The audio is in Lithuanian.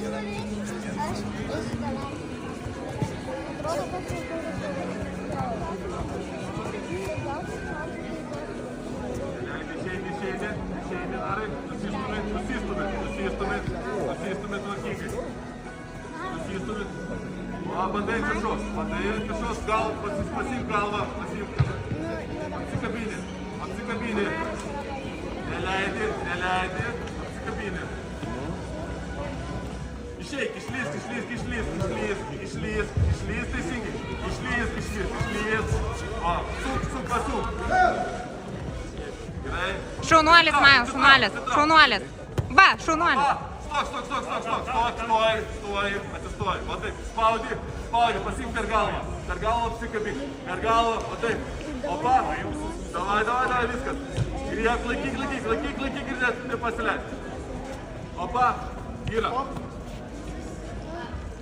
Išeini, darai, nusistumėt tvarkingai. Bandai ant viršaus, gal, pasiimk galvą, apsikabini. Neleidi, apsikabini. Išeik, išlysk teisingai. Išlysk. Pasuk. Gerai. Šaunuolis, man, šaunuolis. Va, šaunuolis. Stok. Stoj, atsistoji. Va taip, spaudi, pasiimk per galvą. Per galvą apsikabink. Per galvą, va taip. Opa. Davai, viskas. Grieb, laikyk ir nepasileid. Opa, yra.